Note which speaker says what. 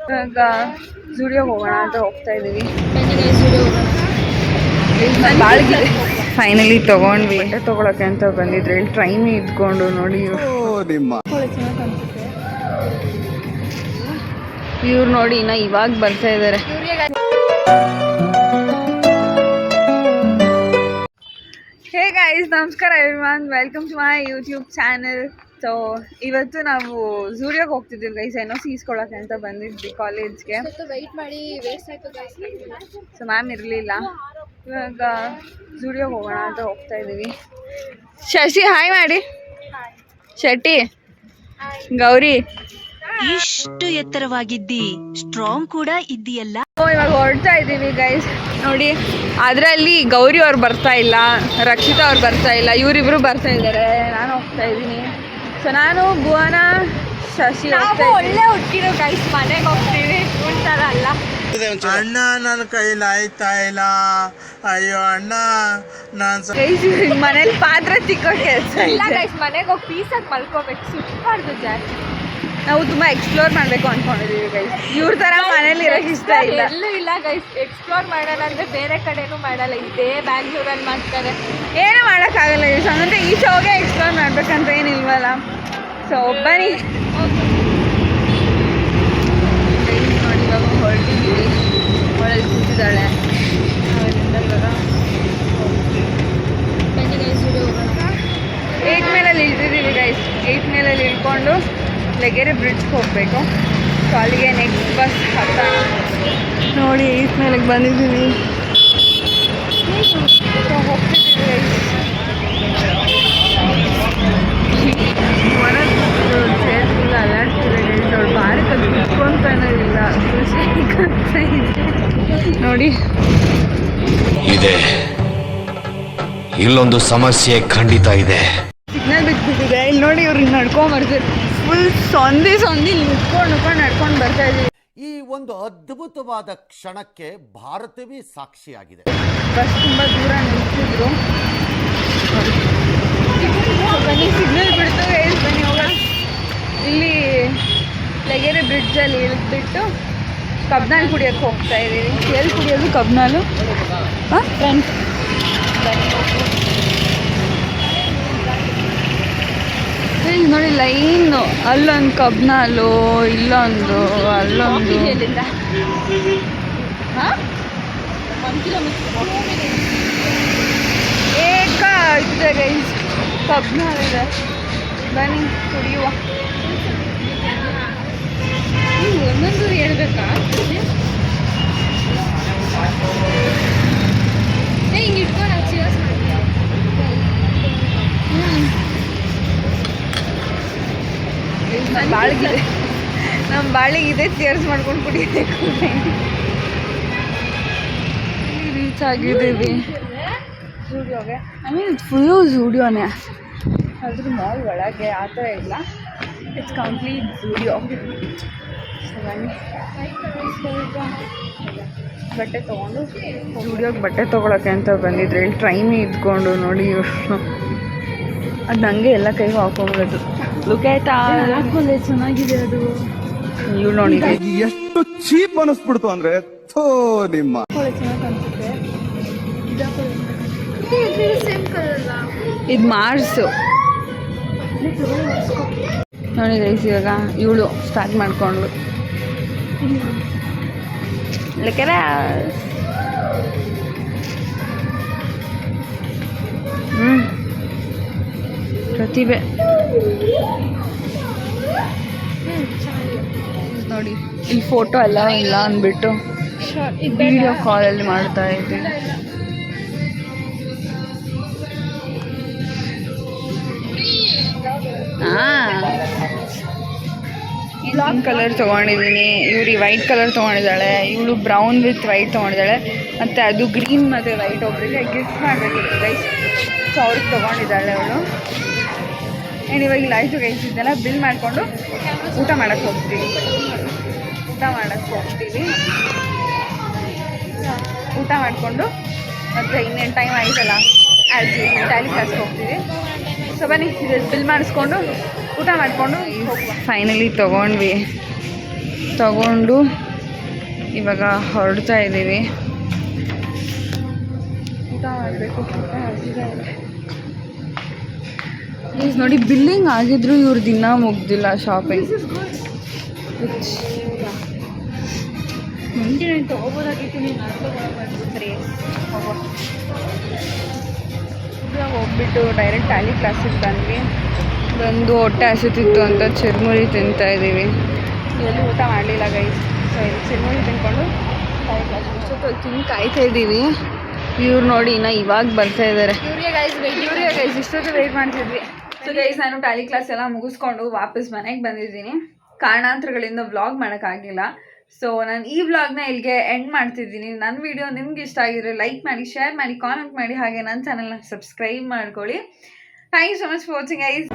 Speaker 1: ಇವಾಗ ಜುಡಿಯೋಗೆ ಹೋಗೋಣ ಅಂತ ಹೋಗ್ತಾ ಇದ್ದೀವಿ. ಫೈನಲಿ ತಗೊಂಡ್ವಿ. ಬಟ್ಟೆ ತಗೊಳಕ್ಕೆ ಅಂತ ಬಂದಿದ್ರೆ ಇಲ್ಲಿ ಟ್ರೈನ್ ಇದ್ಕೊಂಡು ನೋಡಿ ಇವ್ರು ನೋಡಿ ಇನ್ನ ಇವಾಗ ಬರ್ತಾ ಇದ್ದಾರೆ. ಹೇ ಗೈಸ್, ನಮಸ್ಕಾರ everyone, welcome to my YouTube channel. So ಇವತ್ತು ನಾವು ಝೂಡಿಯೋಗೆ ಹೋಗ್ತಿದ್ದೀವಿ ಗೈಸ್, NOC ಇಸ್ಕೊಳಕ್ಕೆ ಅಂತ ಬಂದಿದ್ವಿ ಕಾಲೇಜ್ಗೆ. ಸೊ ಮ್ಯಾಮ್ ಇರಲಿಲ್ಲ. ಇವಾಗ ಝೂಡಿಯೋಗೆ ಹೋಗೋಣ ಅಂತ ಹೋಗ್ತಾ ಇದ್ದೀವಿ. ಶಶಿ ಹಾಯ್ ಮಾಡಿ. ಶೆಟ್ಟಿ, ಗೌರಿ,
Speaker 2: ಇಷ್ಟು ಎತ್ತರವಾಗಿದ್ದಿ, ಸ್ಟ್ರಾಂಗ್ ಕೂಡ ಇದ್ದೀಯಲ್ಲ.
Speaker 1: ಇವಾಗ ಹೊರಡ್ತಾ ಇದ್ದೀವಿ ಗೈಸ್. ನೋಡಿ ಅದರಲ್ಲಿ ಗೌರಿ ಅವ್ರು ಬರ್ತಾ ಇಲ್ಲ, ರಕ್ಷಿತಾ ಅವ್ರು ಬರ್ತಾ ಇಲ್ಲ, ಇವರಿಬ್ರು ಬರ್ತಾ ಇದ್ದಾರೆ, ನಾನು ಹೋಗ್ತಾ ಇದ್ದೀನಿ. ಸೊ ನಾನು ಭುವನ ಶಶಿ ಒಳ್ಳೆ ಹುಟ್ಟಿರೋ ಗೈಸ್, ಮನೆಗೆ ಹೋಗ್ತೀವಿ ಥರ ಅಲ್ಲ.
Speaker 3: ಅಣ್ಣ ನನ್ನ ಕೈಲಿ ಆಯ್ತಾ ಇಲ್ಲ, ಅಯ್ಯೋ ಅಣ್ಣ ನಾನು
Speaker 1: ಗೈಸ್ ಮನೇಲಿ ಪಾತ್ರೆ ತಿಕ್ಕೋ ಕೆಲಸ
Speaker 4: ಇಲ್ಲ ಗೈಸ್, ಮನೆಗೆ ಹೋಗಿ ಪೀಸಾಗಿ ಮಲ್ಕೋಬೇಕು, ಸುತ್ತಬಾರ್ದು ಜಾಸ್ತಿ.
Speaker 1: ನಾವು ತುಂಬ ಎಕ್ಸ್ಪ್ಲೋರ್ ಮಾಡಬೇಕು ಅಂದ್ಕೊಂಡಿದ್ದೀವಿ ಗೈಸ್. ಇವ್ರ ಥರ ಮನೇಲಿ ಇರೋಕ್ಕೆ ಇಷ್ಟ ಇಲ್ಲ.
Speaker 4: ಎಲ್ಲೂ ಇಲ್ಲ ಗೈಸ್, ಎಕ್ಸ್ಪ್ಲೋರ್ ಮಾಡೋಣ ಅಂದರೆ ಬೇರೆ ಕಡೆನೂ ಮಾಡಲ್ಲ, ಇದೇ ಬ್ಯಾಂಗ್ಳೂರಲ್ಲಿ ಮಾಡ್ತಾರೆ.
Speaker 1: ಏನೂ ಮಾಡೋಕ್ಕಾಗಲ್ಲ ಗೈಸ್, ಹಂಗಂದ್ರೆ ಈಚೆ ಹೋಗೇ ಎಕ್ಸ್ಪ್ಲೋರ್ ಮಾಡ್ಬೇಕಂತ ಏನಿಲ್ವಲ್ಲ. ಸೊ ಬನ್ನಿ ನೋಡಿ, ಇವಾಗ ಹೊರಟಿದ್ದೀವಿ. ಒಳಗೆ ಕೂತಿದ್ದಾಳೆ, ಅವರಿಂದ ಇವಾಗ 8 ಮೇಲಲ್ಲಿ ಇಳ್ತಿದ್ದೀವಿ ಗೈಸ್. 8 ಮೇಲಲ್ಲಿ ಇಳ್ಕೊಂಡು ಲಗೇರೆ ಬ್ರಿಡ್ಜ್ಗೆ ಹೋಗಬೇಕು. ಸೊ ಅಲ್ಲಿಗೆ ನೆಕ್ಸ್ಟ್ ಬಸ್ ಹತ್ತೋಣ. ನೋಡಿ 8 ಮೇಲೆಗೆ ಬಂದಿದ್ದೀವಿ. ಸೊ ಹೋಗ್ತಿದ್ದೀವಿ ಗೈಸ್. ಚೇರ್ ಫುಲ್ ಅಲ್ಲಾಡ್ತಿದೆ ಗೈಸ್. ಅವ್ಳು ಬಾರಕ್ಕೆ ಕುತ್ಕೊಂತಾನೆ ಇಲ್ಲ, ಖುಷಿ ಆಗ್ತಾ ಇದೆ ನೋಡಿ.
Speaker 5: ಇದೆ ಇಲ್ಲೊಂದು ಸಮಸ್ಯೆ ಖಂಡಿತ ಇದೆ.
Speaker 1: ಸಿಗ್ನಲ್ ಬಿಟ್ಬಿಟ್ಟಿದೆ ಇಲ್ಲಿ ನೋಡಿ. ಇವ್ರಿಗೆ ನಡ್ಕೊಂಡ್ ಬರ್ತಾರೆ, ಫುಲ್ ಸಂಧಿ ನಿಂತ್ಕೊಂಡು ನಡ್ಕೊಂಡು ಬರ್ತಾ ಇದೀವಿ.
Speaker 6: ಈ ಒಂದು ಅದ್ಭುತವಾದ ಕ್ಷಣಕ್ಕೆ ಭಾರತವೇ ಸಾಕ್ಷಿಯಾಗಿದೆ.
Speaker 1: ಬಸ್ ತುಂಬ ದೂರ ನಿಲ್ಸಿದ್ರು. ಬನ್ನಿ, ಸಿಗ್ನಲ್ ಬಿಡ್ತು ಗೈಸ್, ಬನ್ನಿ ಹೋಗೋಣ. ಇಲ್ಲಿ ಲಗೇರೆ ಬ್ರಿಡ್ಜಲ್ಲಿ ಇಳಿದ್ಬಿಟ್ಟು ಕಬ್ನಾಲ್ ಕುಡಿಯೋಕ್ಕೆ ಹೋಗ್ತಾ ಇದ್ದೀವಿ. ಎಲ್ಲಿ ಕುಡಿಯೋದು ಕಬ್ನಾಲು? ಹಾಂ ಫ್ರೆಂಡ್ಸ್, ನೋಡಿ ಲೈನು, ಅಲ್ಲೊಂದು ಕಬ್ನಾಲು, ಇಲ್ಲೊಂದು, ಅಲ್ಲೊಂದು. ಏಕ ಇದೆ ಗೈಸ್, ಕಬ್ನಾಲಿದೆ. ಬನ್ನಿ ಕುಡಿಯುವ. ಒಂದೊಂದು ಹೇಳ್ಬೇಕಾ? ಹಿಂಗೆ ಇಟ್ಕೊಂಡು ಚೀರ್ಸ್ ನಮ್ಮ ಬಾಳಿಗಿದೆ ಚೇರ್ಸ್ ಮಾಡ್ಕೊಂಡು ಕುಡಿಯಬೇಕು. ರೀಚ್ ಆಗಿದ್ದೀವಿ ಝೂಡಿಯೋಗೆ. ಐ ಮೀನ್ ಫುಲ್ಲು ಝೂಡಿಯೋನೇ, ಅದ್ರ ಮಾಲ್ ಒಳಗೆ ಆ ಥರ ಇಲ್ಲ, ಇಟ್ಸ್ ಕಂಪ್ಲೀಟ್ ಝೂಡಿಯೋ. ಬಟ್ಟೆ ತೊಗೊಂಡು ಝೂಡಿಯೋಗೆ ಬಟ್ಟೆ ತೊಗೊಳಕ್ಕೆ ಅಂತ ಬಂದಿದ್ರೆ ಇಲ್ಲಿ ಟ್ರೈನ್ ಇದ್ಕೊಂಡು ನೋಡಿ ಇವರು ಅದು ನನಗೆ ಎಲ್ಲ ಕೈಗೂ ಹಾಕೊಂಡ್ಬಿಡೋದು. ಲುಕೇಟಾ ಹಾಕೊಂಡೆ ಚೆನ್ನಾಗಿದೆ ಅದು. ಇವ್ಳು ನೋಡಿ
Speaker 7: ಎಷ್ಟು ಚೀಪ್ ಅನಿಸ್ಬಿಡ್ತು ಅಂದ್ರೆ ನಿಮ್ಮ
Speaker 1: ಚೆನ್ನಾಗಿ ಕಾಣಿಸುತ್ತೆ. ಇದು ಮಾರ್ಸು ನೋಡಿ ಗೈಸ್. ಇವಾಗ ಇವಳು ಸ್ಟಾರ್ಟ್ ಮಾಡ್ಕೊಂಡ್ಳು. ಲುಕೇಟ ಪ್ರತಿಭೆ ನೋಡಿ. ಇಲ್ಲಿ ಫೋಟೋ ಎಲ್ಲ ಇಲ್ಲ ಅಂದ್ಬಿಟ್ಟು ವಿಡಿಯೋ ಕಾಲಲ್ಲಿ ಮಾಡ್ತಾ ಇದ್ದೀವಿ. ಬ್ಲಾಕ್ ಕಲರ್ ತೊಗೊಂಡಿದ್ದೀನಿ, ಇವ್ರು ವೈಟ್ ಕಲರ್ ತೊಗೊಂಡಿದ್ದಾಳೆ, ಇವಳು ಬ್ರೌನ್ ವಿತ್ ವೈಟ್ ತೊಗೊಂಡಿದ್ದಾಳೆ, ಮತ್ತು ಅದು ಗ್ರೀನ್ ಮತ್ತು ವೈಟ್ ಒಬ್ಬರಿಗೆ ಗಿಫ್ಟ್ ಮಾಡಬೇಕಿತ್ತು ಗೈಸ್. ಸೊ ಅವ್ರಿಗೆ ತೊಗೊಂಡಿದ್ದಾಳೆ ಅವಳು. ಆ್ಯಂಡ್ ಇವಾಗ ಇಲ್ಲಿ ಆಯಿತು ಗೈಸ್, ಇದೆಲ್ಲ ಬಿಲ್ ಮಾಡಿಕೊಂಡು ಊಟ ಮಾಡೋಕ್ಕೆ ಹೋಗ್ತೀವಿ. ಊಟ ಮಾಡಿಕೊಂಡು ಮತ್ತು ಇನ್ನೇನು ಟೈಮ್ ಆಯಿತಲ್ಲ, ಆ್ಯಸ್ ಟ್ಯಾಲಿ ಕ್ಲಾಸ್ಗೆ ಹೋಗ್ತೀವಿ. ಸೊ ಬನ್ನಿ, ಇದು ಬಿಲ್ ಮಾಡಿಸ್ಕೊಂಡು ಊಟ ಮಾಡಿಕೊಂಡು ಫೈನಲಿ ತೊಗೊಂಡ್ವಿ. ತಗೊಂಡು ಇವಾಗ ಹೊರಡ್ತಾ ಇದ್ದೀವಿ. ಊಟ ಮಾಡಬೇಕು. ಪ್ಲೀಸ್ ನೋಡಿ, ಬಿಲ್ಲಿಂಗ್ ಆಗಿದ್ರು ಇವ್ರು ದಿನ ಮುಗ್ದಿಲ್ಲ ಶಾಪಿಂಗ್. ಮುಂದೆ ನಾನು ತೊಗೋಬೋದಾಗಿತ್ತು, ನೀನು ಸರಿ ಇವಾಗ ಹೋಗ್ಬಿಟ್ಟು ಡೈರೆಕ್ಟ್ ಟ್ಯಾಲಿ ಕ್ಲಾಸಿಗೆ ಬಂದು ಹೊಟ್ಟೆ ಹಸಿತಿತ್ತು ಅಂತ ಚಿರ್ಮುರಿ ತಿಂತಾ ಇದ್ದೀವಿ. ಎಲ್ಲಿ ಊಟ ಮಾಡಲಿಲ್ಲ ಗೈಸ್. ಸೊ ಇಲ್ಲಿ ಚಿರ್ಮುರಿ ತಿನ್ಕೊಂಡು ಟ್ಯಾಲಿ ಕ್ಲಾಸಿಗೆ ತಿಂದು ಕಾಯ್ತಾ ಇದ್ದೀವಿ. ಇವ್ರು ನೋಡಿ ಇನ್ನು ಇವಾಗ ಬರ್ತಾ ಇದ್ದಾರೆ. ಇವ್ರಿಗೆ ಗೈಸ್ ಇಷ್ಟೊತ್ತು ವೆಯ್ಟ್ ಮಾಡ್ತಿದ್ವಿ. ಸೊ ಗೈಸ್, ನಾನು ಟ್ಯಾಲಿ ಕ್ಲಾಸ್ ಎಲ್ಲ ಮುಗಿಸ್ಕೊಂಡು ವಾಪಸ್ ಮನೆಗೆ ಬಂದಿದ್ದೀನಿ. ಕಾರಣಾಂತರಗಳಿಂದ ವ್ಲಾಗ್ ಮಾಡೋಕ್ಕಾಗಿಲ್ಲ. ಸೊ ನಾನು ಈ ವ್ಲಾಗ್ನ ಇಲ್ಲಿಗೆ ಎಂಡ್ ಮಾಡ್ತಿದ್ದೀನಿ. ನನ್ನ ವಿಡಿಯೋ ನಿಮ್ಗೆ ಇಷ್ಟ ಆಗಿದ್ರೆ ಲೈಕ್ ಮಾಡಿ, ಶೇರ್ ಮಾಡಿ, ಕಾಮೆಂಟ್ ಮಾಡಿ, ಹಾಗೆ ನನ್ನ ಚಾನಲ್ನ ಸಬ್ಸ್ಕ್ರೈಬ್ ಮಾಡ್ಕೊಳ್ಳಿ. Thank you so much for watching guys.